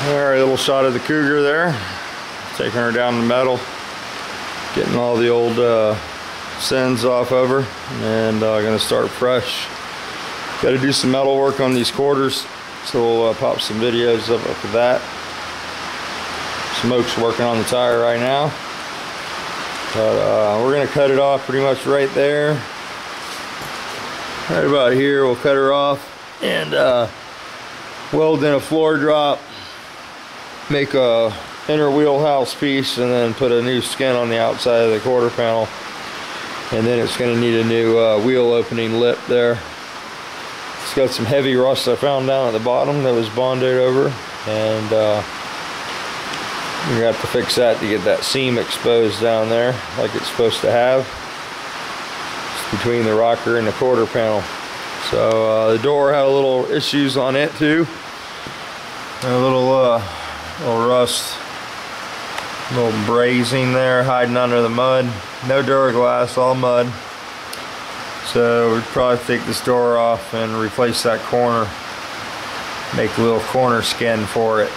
Alright, little shot of the Cougar there. Taking her down the metal. Getting all the old sins off of her. And gonna start fresh. Gotta do some metal work on these quarters. So we'll pop some videos of that. Smoke's working on the tire right now. But we're gonna cut it off pretty much right there. Right about here, we'll cut her off and weld in a floor drop. Make a inner wheelhouse piece and then put a new skin on the outside of the quarter panel. And then it's gonna need a new wheel opening lip there. It's got some heavy rust I found down at the bottom that was bonded over, and we're gonna have to fix that to get that seam exposed down there like it's supposed to have. It's between the rocker and the quarter panel. So the door had a little issues on it too. A little rust, a little brazing there hiding under the mud. No Duraglass, all mud. So we'd probably take this door off and replace that corner. Make a little corner skin for it.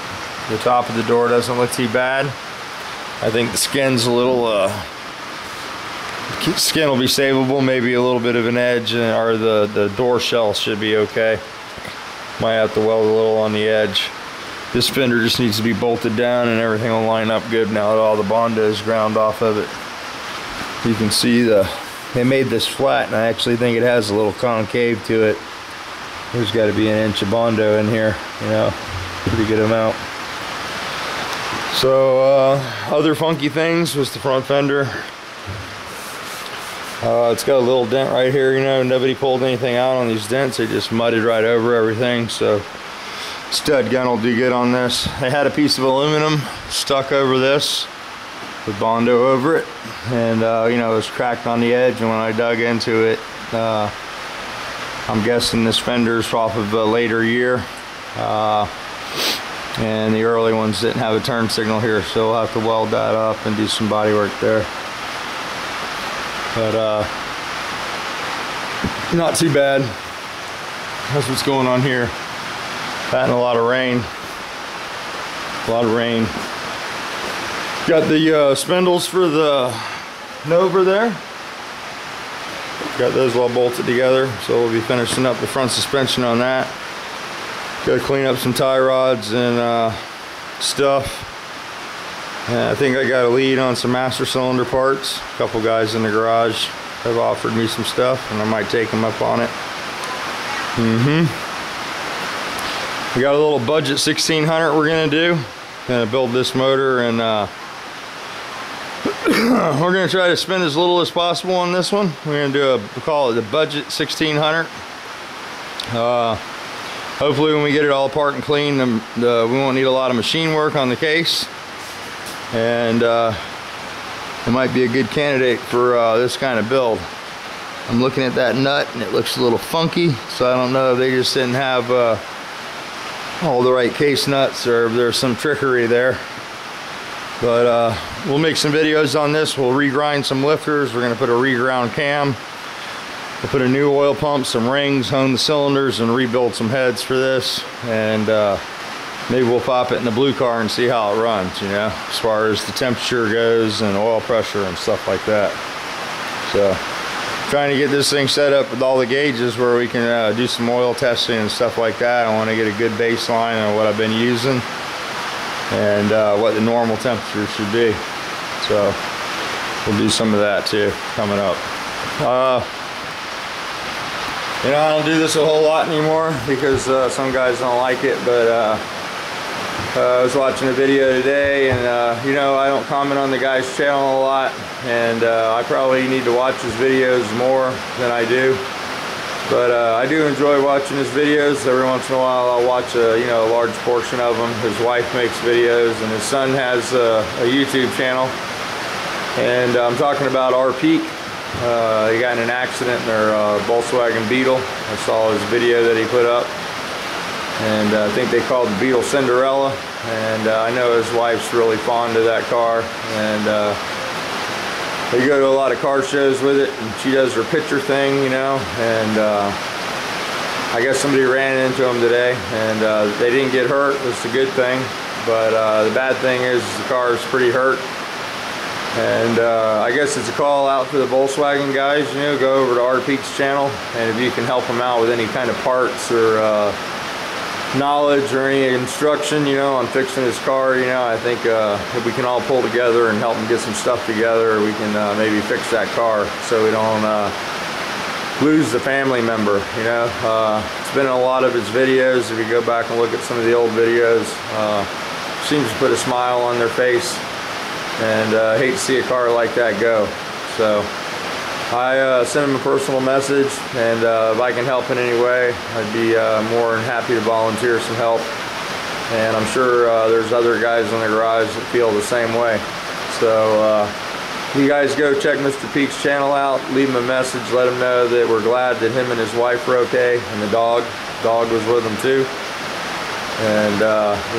The top of the door doesn't look too bad. I think the skin's a little, skin will be savable, maybe a little bit of an edge, or the door shell should be okay. Might have to weld a little on the edge. This fender just needs to be bolted down and everything will line up good now that all the Bondo is ground off of it. You can see they made this flat, and I actually think it has a little concave to it. There's got to be an inch of Bondo in here, you know, pretty good amount. So other funky things was the front fender. It's got a little dent right here, you know, nobody pulled anything out on these dents. They just mudded right over everything, so stud gun will do good on this. I had a piece of aluminum stuck over this with Bondo over it, and you know, it was cracked on the edge, and when I dug into it, I'm guessing this fender's off of a later year, and the early ones didn't have a turn signal here, so we'll have to weld that up and do some body work there. But not too bad. That's what's going on here. Batting a lot of rain. Got the spindles for the Nova there. Got those all bolted together, so we'll be finishing up the front suspension on that. Got to clean up some tie rods and stuff. And I think I got a lead on some master cylinder parts. A couple guys in the garage have offered me some stuff, and I might take them up on it. We got a little budget 1600 we're gonna do. Gonna build this motor, and we're gonna try to spend as little as possible on this one. We're gonna do we call it the budget 1600. Hopefully when we get it all apart and clean, we won't need a lot of machine work on the case, and it might be a good candidate for this kind of build. I'm looking at that nut and it looks a little funky, so I don't know if they just didn't have all the right case nuts, or if there's some trickery there. But we'll make some videos on this. We'll regrind some lifters. We're going to put a reground cam. We'll put a new oil pump, some rings, hone the cylinders, and rebuild some heads for this. And maybe we'll pop it in the blue car and see how it runs, you know, as far as the temperature goes and oil pressure and stuff like that. So trying to get this thing set up with all the gauges where we can do some oil testing and stuff like that. I want to get a good baseline on what I've been using and what the normal temperature should be. So we'll do some of that too coming up. You know, I don't do this a whole lot anymore because some guys don't like it, but I was watching a video today, and you know, I don't comment on the guy's channel a lot, and I probably need to watch his videos more than I do. But I do enjoy watching his videos. Every once in a while I'll watch you know, a large portion of them. His wife makes videos, and his son has a YouTube channel. And I'm talking about our Peak. He got in an accident in their Volkswagen Beetle. I saw his video that he put up, and I think they called the Beetle Cinderella, and I know his wife's really fond of that car, and they go to a lot of car shows with it, and she does her picture thing, you know, and I guess somebody ran into him today, and they didn't get hurt. That's a good thing. But the bad thing is the car is pretty hurt. And I guess it's a call out to the Volkswagen guys, you know, go over to our Pete's channel, and if you can help them out with any kind of parts or knowledge or any instruction, you know, on fixing his car, you know, I think if we can all pull together and help him get some stuff together, we can maybe fix that car so we don't lose the family member, you know. It's been in a lot of his videos. If you go back and look at some of the old videos, seems to put a smile on their face. And hate to see a car like that go. So I sent him a personal message, and if I can help in any way, I'd be more than happy to volunteer some help. And I'm sure there's other guys in the garage that feel the same way. So you guys go check Mr. Pete's channel out, leave him a message, let him know that we're glad that him and his wife were okay, and the dog was with him too. And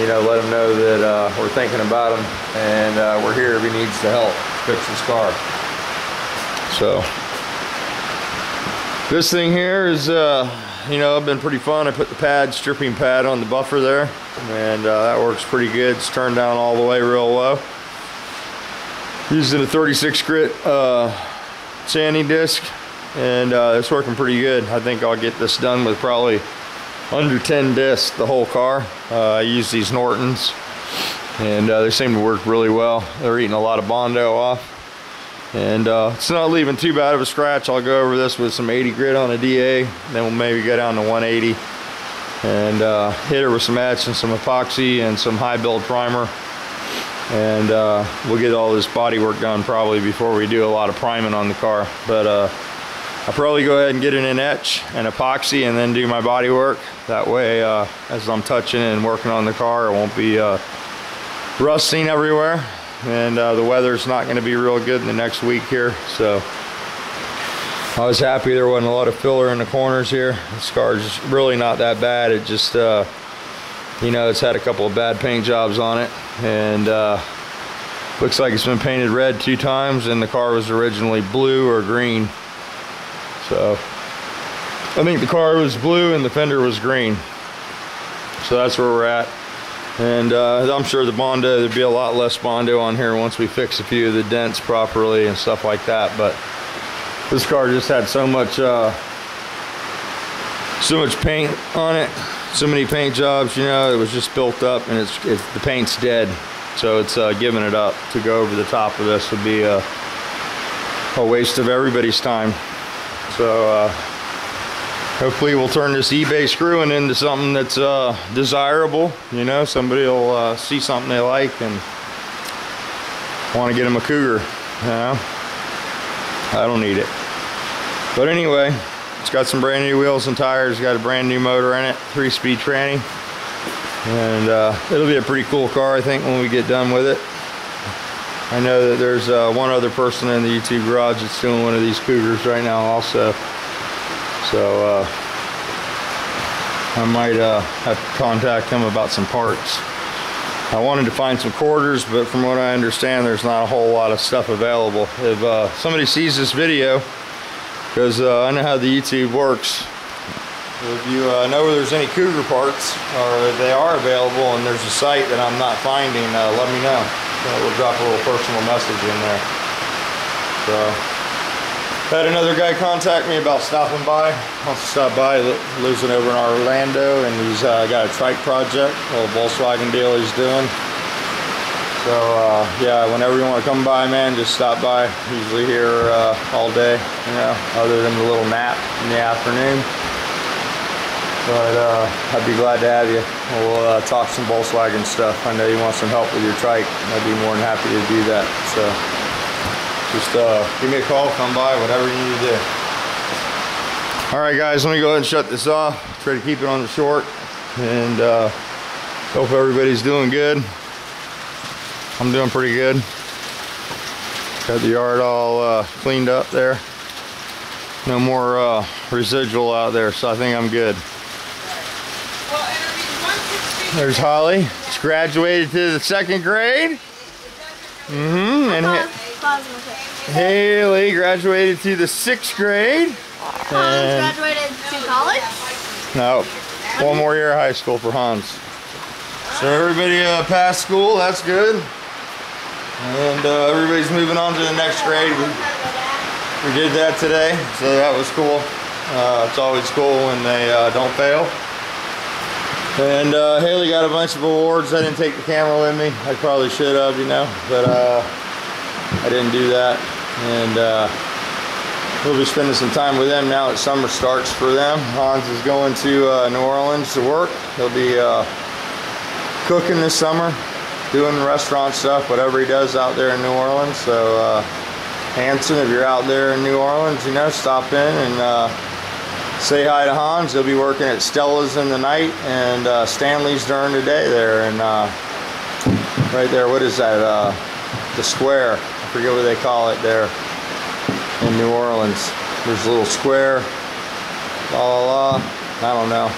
you know, let him know that we're thinking about him, and we're here if he needs the help fix his car. So this thing here is you know, been pretty fun. I put the stripping pad on the buffer there, and that works pretty good. It's turned down all the way real low, using a 36 grit sanding disc, and it's working pretty good. I think I'll get this done with probably under 10 discs, the whole car. I use these Nortons, and they seem to work really well. They're eating a lot of Bondo off, and it's not leaving too bad of a scratch. I'll go over this with some 80 grit on a DA, then we'll maybe go down to 180 and hit her with some etch and some epoxy and some high build primer, and we'll get all this body work done probably before we do a lot of priming on the car. But I'll probably go ahead and get it in etch and epoxy and then do my body work. That way, as I'm touching and working on the car, it won't be rusting everywhere. And the weather's not going to be real good in the next week here. So I was happy there wasn't a lot of filler in the corners here. This car's really not that bad. It just, you know, it's had a couple of bad paint jobs on it. And looks like it's been painted red 2 times, and the car was originally blue or green. So I think the car was blue and the fender was green. So that's where we're at. And I'm sure the Bondo, there'd be a lot less Bondo on here once we fix a few of the dents properly and stuff like that. But this car just had so much paint on it, so many paint jobs, you know, it was just built up, and the paint's dead. So it's giving it up. To go over the top of this would be a waste of everybody's time. So hopefully we'll turn this eBay screwing into something that's desirable. You know, somebody will see something they like and want to get them a Cougar. You know, I don't need it. But anyway, it's got some brand new wheels and tires, got a brand new motor in it, 3-speed tranny, and it'll be a pretty cool car, I think, when we get done with it. I know that there's one other person in the YouTube garage that's doing one of these Cougars right now also. So I might have to contact him about some parts. I wanted to find some quarters, but from what I understand, there's not a whole lot of stuff available. If somebody sees this video, because I know how the YouTube works, if you know there's any Cougar parts, or if they are available and there's a site that I'm not finding, let me know. We'll drop a little personal message in there. So, had another guy contact me about stopping by. Wants to stop by. Lives over in Orlando, and he's got a trike project, a little Volkswagen deal he's doing. So yeah, whenever you want to come by, man, just stop by. Usually here all day, you know, other than the little nap in the afternoon. But I'd be glad to have you. We'll talk some Volkswagen stuff. I know you want some help with your trike. I'd be more than happy to do that. So just give me a call, come by, whatever you need to do. All right, guys, let me go ahead and shut this off. Try to keep it on the short, and hope everybody's doing good. I'm doing pretty good. Got the yard all cleaned up there. No more residual out there, so I think I'm good. There's Holly. She's graduated to the 2nd grade. And Haley graduated to the 6th grade. Hans graduated to college? No, one more year of high school for Hans. So everybody passed school, that's good. And everybody's moving on to the next grade. We did that today, so that was cool. It's always cool when they don't fail. And Haley got a bunch of awards. I didn't take the camera with me. I probably should have, you know, but I didn't do that. And we'll be spending some time with them now that summer starts for them. Hans is going to New Orleans to work. He'll be cooking this summer, doing restaurant stuff, whatever he does out there in New Orleans. So Hanson, if you're out there in New Orleans, you know, stop in and say hi to Hans. He'll be working at Stella's in the night and Stanley's during the day there. And right there, what is that? The square. I forget what they call it there in New Orleans. There's a little square. I don't know.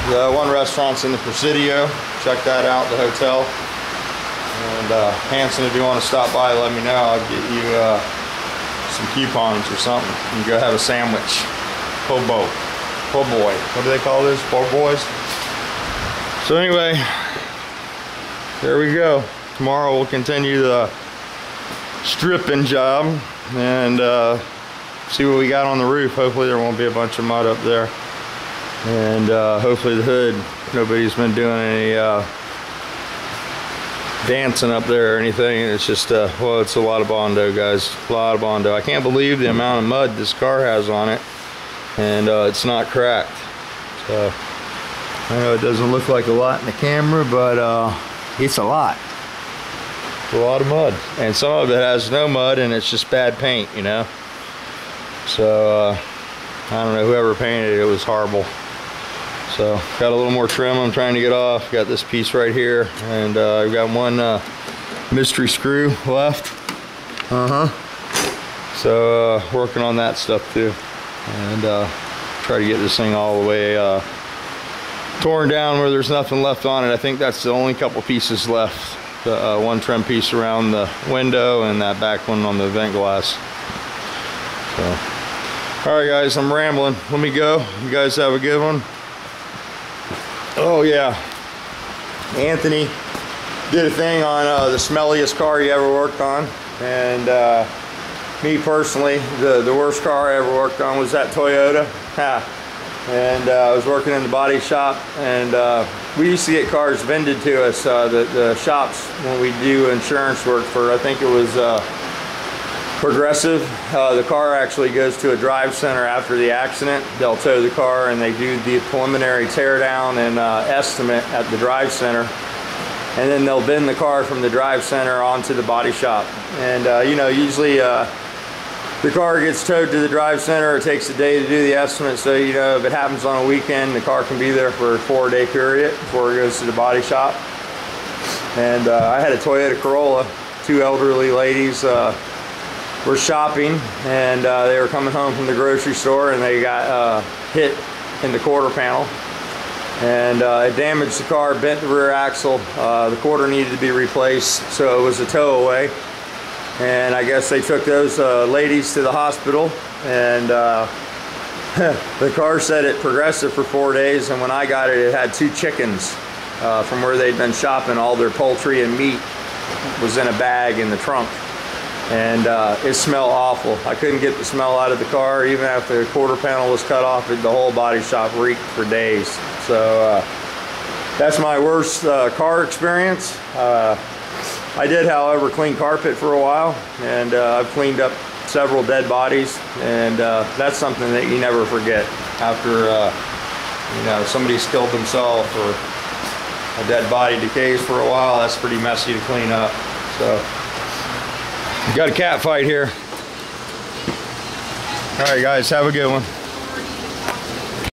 The one restaurant's in the Presidio. Check that out, the hotel. And Hanson, if you want to stop by, let me know. I'll get you some coupons or something. You can go have a sandwich. Po' boy. What do they call this? Po' boys? So anyway, there we go. Tomorrow we'll continue the stripping job and see what we got on the roof. Hopefully there won't be a bunch of mud up there. And hopefully the hood, nobody's been doing any dancing up there or anything. It's just, well, it's a lot of Bondo, guys. A lot of Bondo. I can't believe the amount of mud this car has on it. And it's not cracked. So I know it doesn't look like a lot in the camera, but it's a lot. It's a lot of mud. And some of it has no mud and it's just bad paint, you know. So I don't know, whoever painted it, it was horrible. So got a little more trim I'm trying to get off. Got this piece right here, and I've got one mystery screw left. So working on that stuff too, and try to get this thing all the way torn down where there's nothing left on it. I think that's the only couple pieces left. The one trim piece around the window and that back one on the vent glass. So, all right, guys, I'm rambling. Let me go. You guys have a good one. Oh yeah, Anthony did a thing on the smelliest car he ever worked on, and me personally, the worst car I ever worked on was that Toyota. And I was working in the body shop, and we used to get cars vended to us, the shops, when we do insurance work for, I think it was Progressive. The car actually goes to a drive center after the accident. They'll tow the car and they do the preliminary tear down and estimate at the drive center, and then they'll bin the car from the drive center onto the body shop. And you know, usually the car gets towed to the drive center. It takes a day to do the estimate, so you know, if it happens on a weekend, the car can be there for a 4-day period before it goes to the body shop. And I had a Toyota Corolla. Two elderly ladies were shopping, and they were coming home from the grocery store, and they got hit in the quarter panel, and it damaged the car, bent the rear axle. The quarter needed to be replaced, so it was a tow away. And I guess they took those ladies to the hospital, and the car sat at Progressive for 4 days, and when I got it, it had 2 chickens from where they'd been shopping. All their poultry and meat was in a bag in the trunk. And it smelled awful. I couldn't get the smell out of the car. Even after the quarter panel was cut off, the whole body shop reeked for days. So that's my worst car experience. I did, however, clean carpet for a while, and I've cleaned up several dead bodies, and that's something that you never forget. After you know, somebody's killed themselves or a dead body decays for a while, that's pretty messy to clean up. So. Got a cat fight here. All right, guys, have a good one.